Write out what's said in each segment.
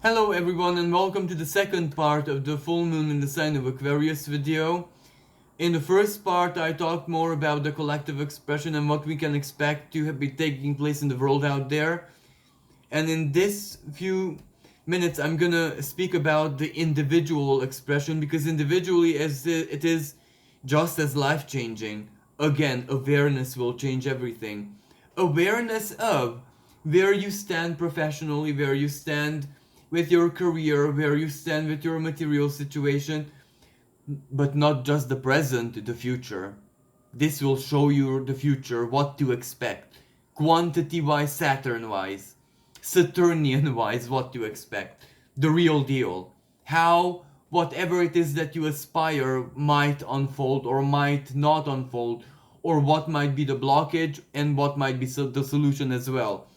Hello everyone and welcome to the second part of the full moon in the sign of Aquarius video. In the first part I talked more about the collective expression and what we can expect to be taking place in the world out there. And in this few minutes I'm gonna speak about the individual expression, because individually it is just as life-changing. Again, awareness will change everything. Awareness of where you stand professionally, where you stand with your career, where you stand with your material situation, but not just the present, the future. This will show you the future, what to expect. Quantity-wise, Saturn-wise, Saturnian-wise, what to expect. The real deal. How whatever it is that you aspire might unfold or might not unfold, or what might be the blockage and what might be the solution as well.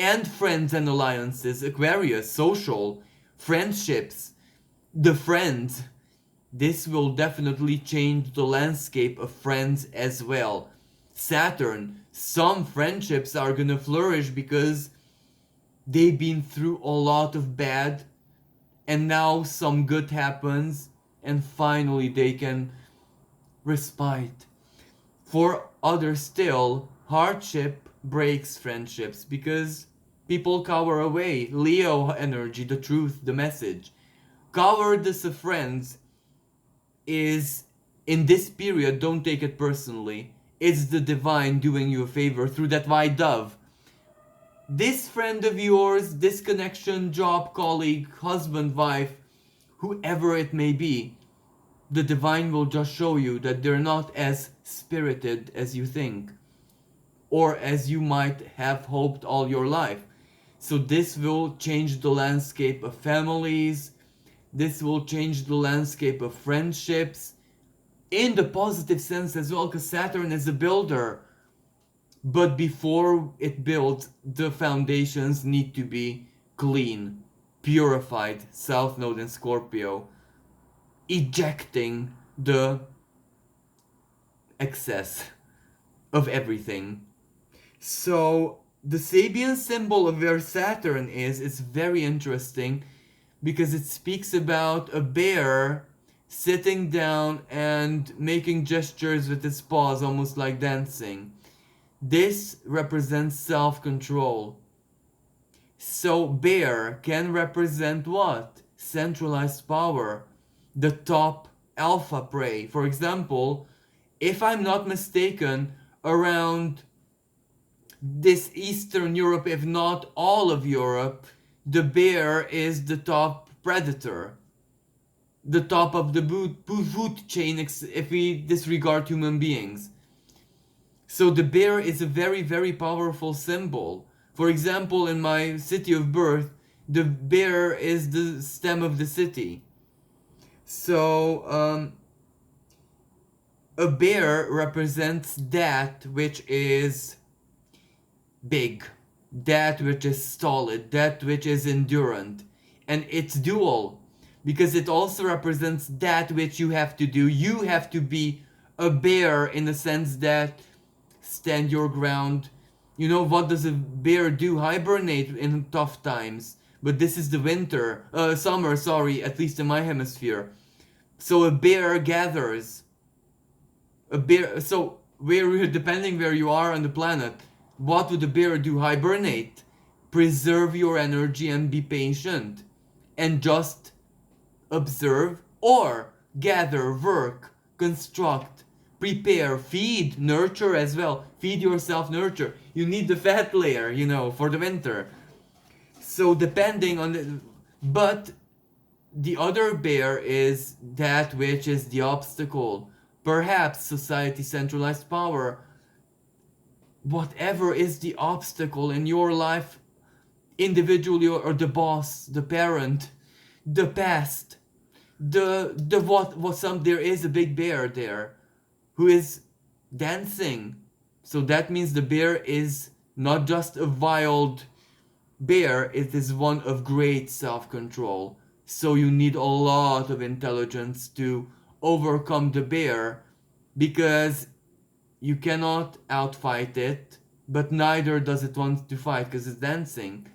And friends and alliances, Aquarius, social, friendships, the friends. This will definitely change the landscape of friends as well. Saturn, some friendships are gonna flourish because they've been through a lot of bad and now some good happens and finally they can respite. For others still, hardship breaks friendships because people cower away. Leo energy, the truth, the message. Cowardice of friends is, in this period, don't take it personally. It's the divine doing you a favor through that white dove. This friend of yours, this connection, job, colleague, husband, wife, whoever it may be, the divine will just show you that they're not as spirited as you think, or as you might have hoped all your life. So this will change the landscape of families, this will change the landscape of friendships, in the positive sense as well, because Saturn is a builder. But before it builds, the foundations need to be clean, purified, South Node in Scorpio, ejecting the excess of everything. So the Sabian symbol of where Saturn is very interesting because it speaks about a bear sitting down and making gestures with its paws, almost like dancing. This represents self-control. So bear can represent what? Centralized power. The top alpha prey. For example, if I'm not mistaken, around this Eastern Europe, if not all of Europe, the bear is the top predator. The top of the food chain if we disregard human beings. So the bear is a very, very powerful symbol. For example, in my city of birth, the bear is the stem of the city. So, a bear represents that which is big, that which is solid, that which is endurant. And it's dual, because it also represents that which you have to do. You have to be a bear in the sense that stand your ground. You know, what does a bear do? Hibernate in tough times. But this is the winter, summer, sorry, at least in my hemisphere. So a bear gathers. A bear, so depending where you are on the planet, what would a bear do? Hibernate. Preserve your energy and be patient. And just observe or gather, work, construct, prepare, feed, nurture as well. Feed yourself, nurture. You need the fat layer, for the winter. So depending on the... But the other bear is that which is the obstacle. Perhaps society centralized power. Whatever is the obstacle in your life, individually or the boss, the parent, the past, there is a big bear there who is dancing. So that means the bear is not just a wild bear, it is one of great self-control. So you need a lot of intelligence to overcome the bear, because you cannot outfight it, but neither does it want to fight because it's dancing.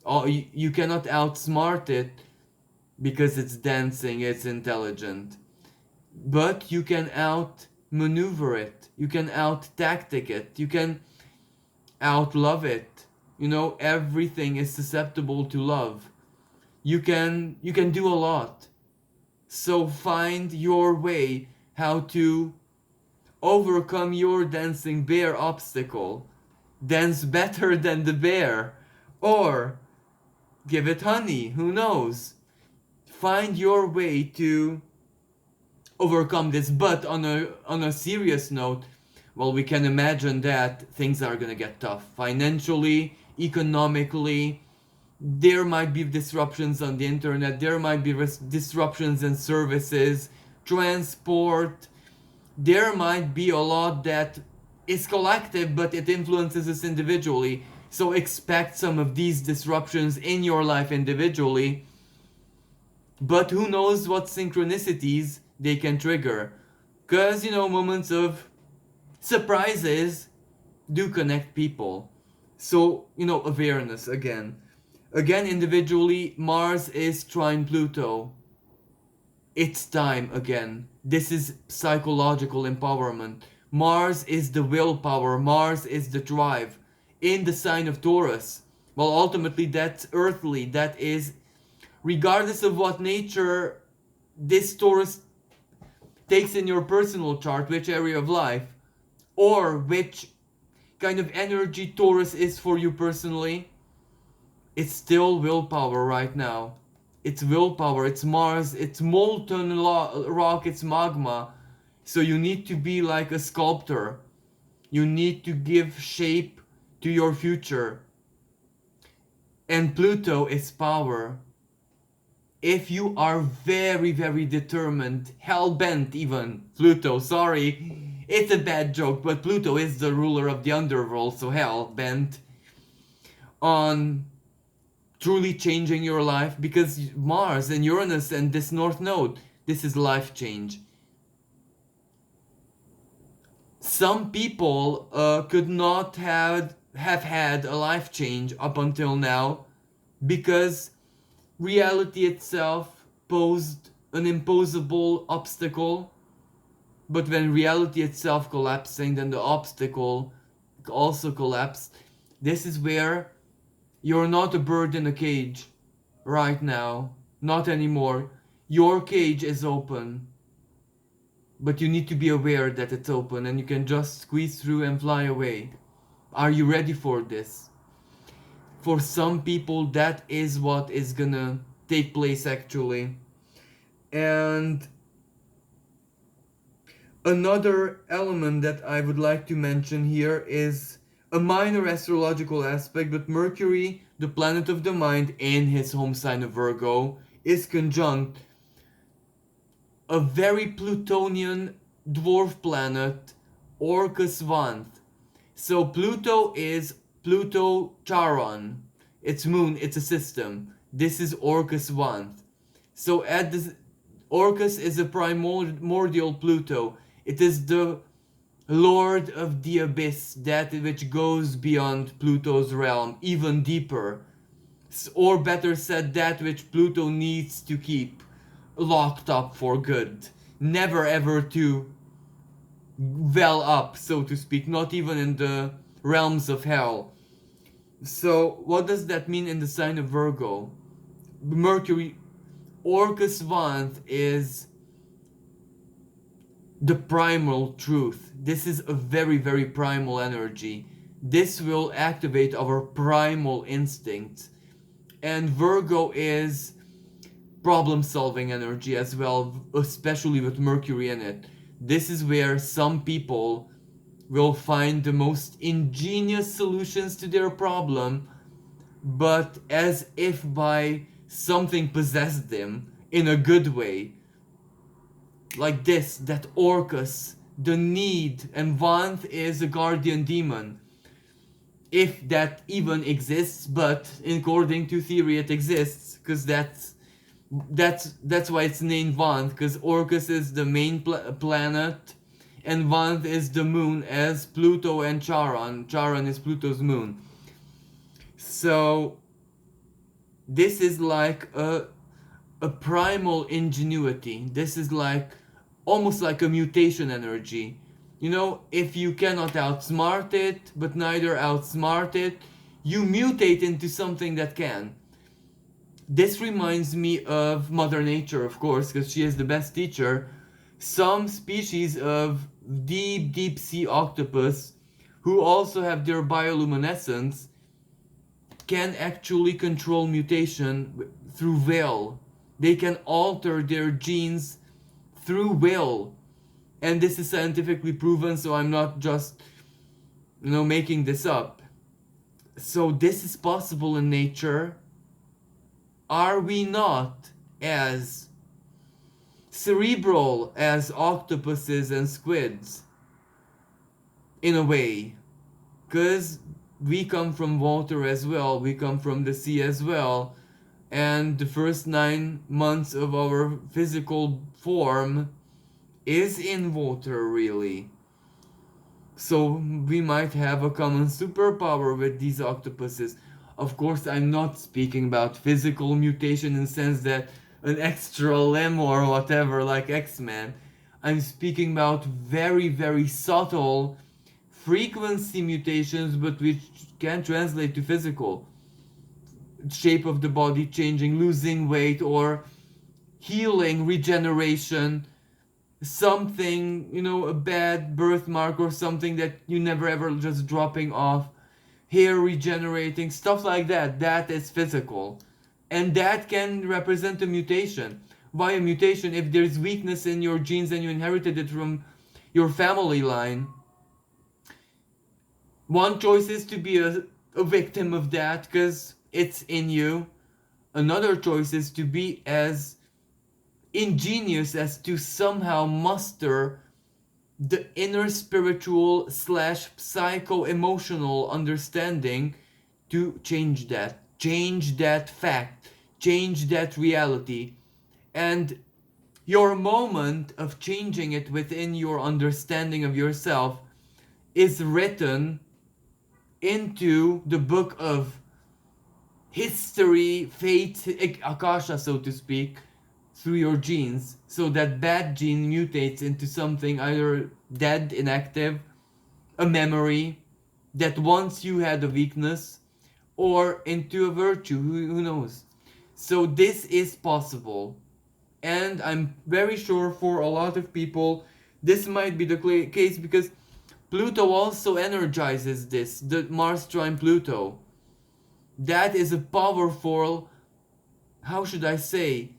You cannot outsmart it because it's dancing, it's intelligent. But you can outmaneuver it. You can out-tactic it. You can out-love it. You know, everything is susceptible to love. You can do a lot. So find your way how to overcome your dancing bear obstacle. Dance better than the bear. Or give it honey, who knows? Find your way to overcome this. But on a serious note, well, we can imagine that things are gonna get tough financially, economically. There might be disruptions on the internet, there might be disruptions in services, transport. There might be a lot that is collective, but it influences us individually. So expect some of these disruptions in your life individually. But who knows what synchronicities they can trigger. Because, moments of surprises do connect people. So, awareness again. Again, individually, Mars is trine Pluto. It's time again. This is psychological empowerment. Mars is the willpower, Mars is the drive in the sign of Taurus. Well, ultimately, that's earthly. That is, regardless of what nature this Taurus takes in your personal chart, which area of life, or which kind of energy Taurus is for you personally, it's still willpower right now. It's willpower, it's Mars, it's molten rock, it's magma. So you need to be like a sculptor. You need to give shape to your future. And Pluto is power. If you are very, very determined, hell-bent even, Pluto, sorry, it's a bad joke, but Pluto is the ruler of the underworld, so hell-bent on truly changing your life, because Mars and Uranus and this North Node, this is life change. Some people could not have had a life change up until now because reality itself posed an imposable obstacle. But when reality itself collapsing, then the obstacle also collapsed. This is where you're not a bird in a cage right now. Not anymore. Your cage is open. But you need to be aware that it's open and you can just squeeze through and fly away. Are you ready for this? For some people, that is what is gonna take place actually. And another element that I would like to mention here is a minor astrological aspect, but Mercury, the planet of the mind, in his home sign of Virgo, is conjunct a very Plutonian dwarf planet, Orcus Vanth. So Pluto is Pluto Charon. It's moon, it's a system. This is Orcus Vanth. So at this, Orcus is a primordial Pluto. It is the lord of the abyss, that which goes beyond Pluto's realm, even deeper. Or better said, that which Pluto needs to keep locked up for good. Never ever to well up, so to speak, not even in the realms of hell. So, what does that mean in the sign of Virgo? Mercury, Orcus Vanth is the primal truth. This is a very, very primal energy. This will activate our primal instincts. And Virgo is problem solving energy as well, especially with Mercury in it. This is where some people will find the most ingenious solutions to their problem, but as if by something possessed them in a good way. Like this, that Orcus, the need, and Vanth is a guardian demon. If that even exists, but according to theory it exists, because that's why it's named Vanth, because Orcus is the main planet, and Vanth is the moon, as Pluto and Charon. Charon is Pluto's moon. So This is like a primal ingenuity. This is like almost like a mutation energy. You know, if you cannot outsmart it, but neither outsmart it, you mutate into something that can. This reminds me of Mother Nature, of course, because she is the best teacher. Some species of deep, deep sea octopus, who also have their bioluminescence, can actually control mutation through will. They can alter their genes through will. And this is scientifically proven, so I'm not just, making this up. So this is possible in nature. Are we not as cerebral as octopuses and squids? In a way. Because we come from water as well, we come from the sea as well, and the first 9 months of our physical form is in water, really. So we might have a common superpower with these octopuses. Of course, I'm not speaking about physical mutation in the sense that an extra limb or whatever, like X-Men. I'm speaking about very, very subtle frequency mutations, but which can translate to physical. Shape of the body changing, losing weight, or healing, regeneration, something, a bad birthmark or something that you never ever just dropping off, hair regenerating, stuff like that. That is physical. And that can represent a mutation. Why a mutation? If there's weakness in your genes and you inherited it from your family line, one choice is to be a victim of that because it's in you. Another choice is to be as ingenious as to somehow muster the inner spiritual / psycho emotional understanding to change that fact, change that reality. And your moment of changing it within your understanding of yourself is written into the book of history, fate, Akasha, so to speak, through your genes, so that bad gene mutates into something either dead, inactive, a memory that once you had a weakness, or into a virtue, who knows. So this is possible, and I'm very sure for a lot of people this might be the case because Pluto also energizes this, the Mars trine Pluto. That is a powerful, how should I say,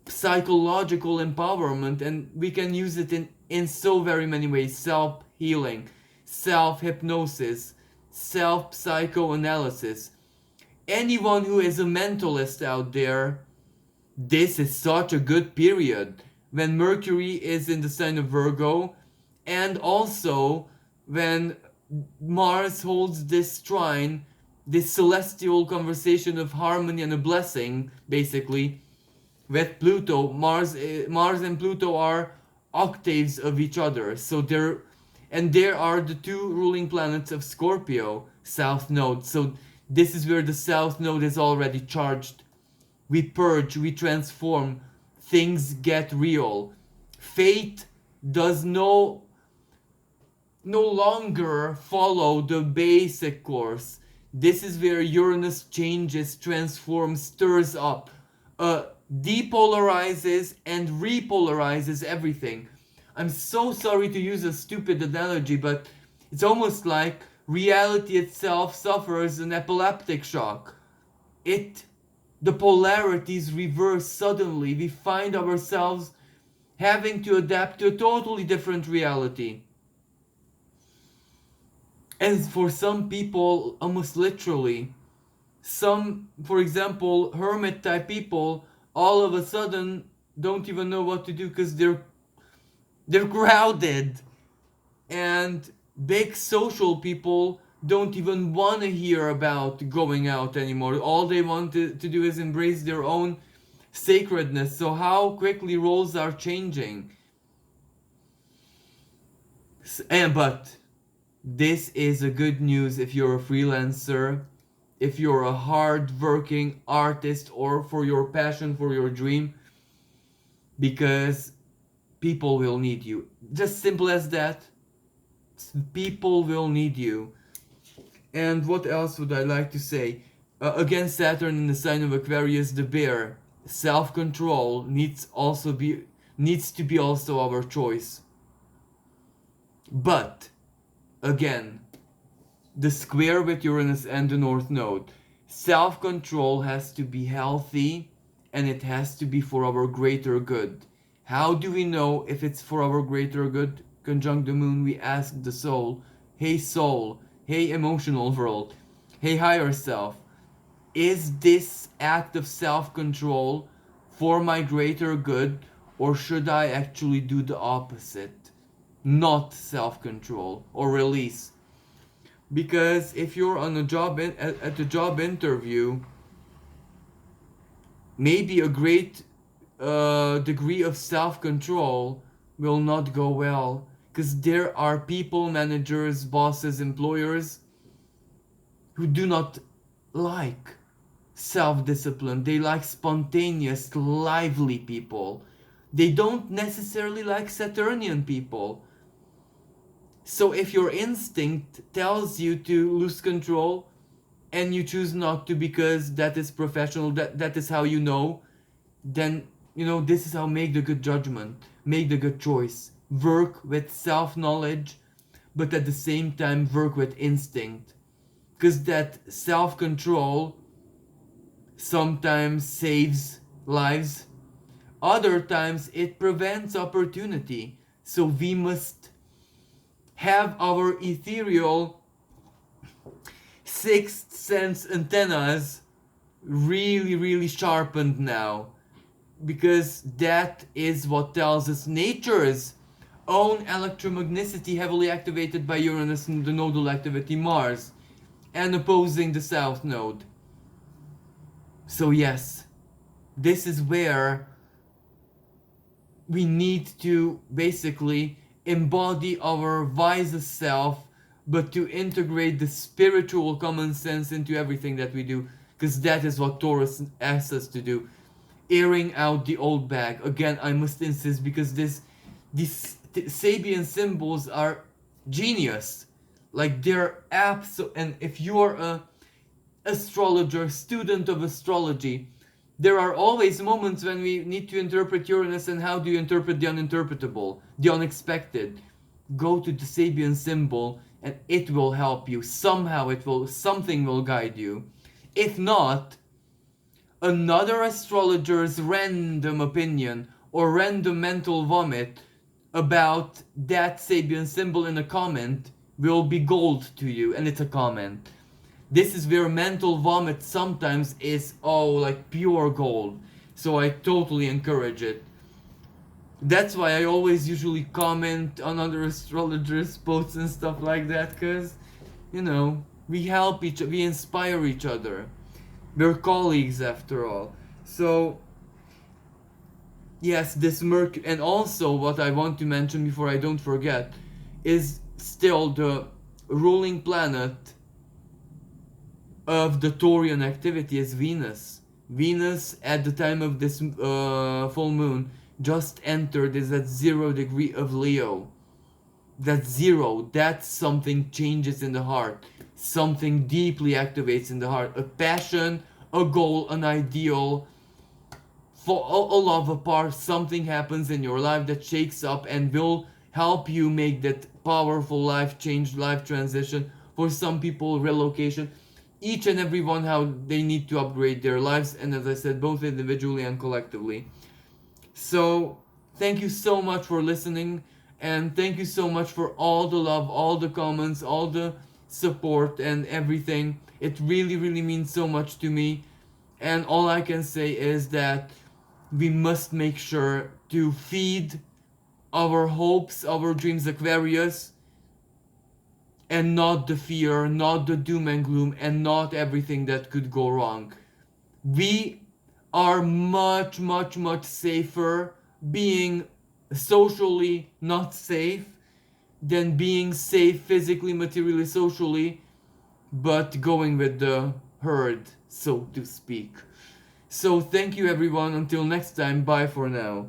psychological empowerment, and we can use it in so very many ways: self-healing, self-hypnosis, self-psychoanalysis. Anyone who is a mentalist out there, this is such a good period when Mercury is in the sign of Virgo, and also when Mars holds this trine, this celestial conversation of harmony and a blessing, basically, with Pluto. Mars and Pluto are octaves of each other, so there are the two ruling planets of Scorpio, South Node. So this is where the South Node is already charged. We purge, we transform, things get real. Fate does no longer follow the basic course. This is where Uranus changes, transforms, stirs up, depolarizes and repolarizes everything. I'm so sorry to use a stupid analogy, but it's almost like reality itself suffers an epileptic shock. The polarities reverse suddenly. We find ourselves having to adapt to a totally different reality. And for some people, almost literally, some, for example, hermit type people, all of a sudden don't even know what to do because they're crowded, and big social people don't even want to hear about going out anymore. All they want to do is embrace their own sacredness. So how quickly roles are changing. But this is a good news if you're a freelancer, if you're a hard-working artist, or for your passion, for your dream, because people will need you. Just simple as that. People will need you. And what else would I like to say? Again, Saturn in the sign of Aquarius, the bear. Self-control needs to be also our choice. But again, the square with Uranus and the North Node. Self-control has to be healthy, and it has to be for our greater good. How do we know if it's for our greater good? Conjunct the moon, we ask the soul, hey emotional world, hey higher self, is this act of self-control for my greater good, or should I actually do the opposite? Not self-control or release. Because if you're on a at a job interview, maybe a great degree of self-control will not go well, because there are people, managers, bosses, employers who do not like self-discipline. They like spontaneous, lively people. They don't necessarily like Saturnian people. So if your instinct tells you to lose control, and you choose not to because that is professional, that is how you know, then this is how, make the good judgment, make the good choice, work with self-knowledge, but at the same time work with instinct, because that self-control sometimes saves lives, other times it prevents opportunity. So we must have our ethereal sixth sense antennas really sharpened now, because that is what tells us nature's own electromagneticity, heavily activated by Uranus and the nodal activity Mars, and opposing the south node. So yes, this is where we need to basically embody our wisest self, but to integrate the spiritual common sense into everything that we do, because that is what Taurus asks us to do. Airing out the old bag. Again, I must insist, because these Sabian symbols are genius. Like, they're and if you are a astrologer, student of astrology, there are always moments when we need to interpret Uranus, and how do you interpret the uninterpretable, the unexpected? Go to the Sabian symbol and it will help you. Somehow something will guide you. If not, another astrologer's random opinion or random mental vomit about that Sabian symbol in a comment will be gold to you, and it's a comment. This is where mental vomit sometimes is, like pure gold. So I totally encourage it. That's why I always usually comment on other astrologers' posts and stuff like that, because, we help we inspire each other. We're colleagues after all. So, yes, this Mercury, and also what I want to mention before I don't forget, is still the ruling planet of the Taurian activity is Venus. Venus, at the time of this full moon, just entered, is at 0 degree of Leo. That's 0. That's something changes in the heart. Something deeply activates in the heart. A passion, a goal, an ideal. For a love apart, something happens in your life that shakes up and will help you make that powerful life change, life transition. For some people, relocation. Each and every one, how they need to upgrade their lives, and as I said, both individually and collectively. So, thank you so much for listening, and thank you so much for all the love, all the comments, all the support, and everything. It really means so much to me, and all I can say is that we must make sure to feed our hopes, our dreams, Aquarius, and not the fear, not the doom and gloom, and not everything that could go wrong. We are much safer being socially not safe than being safe physically, materially, socially, but going with the heard, so to speak. So thank you everyone, until next time, bye for now.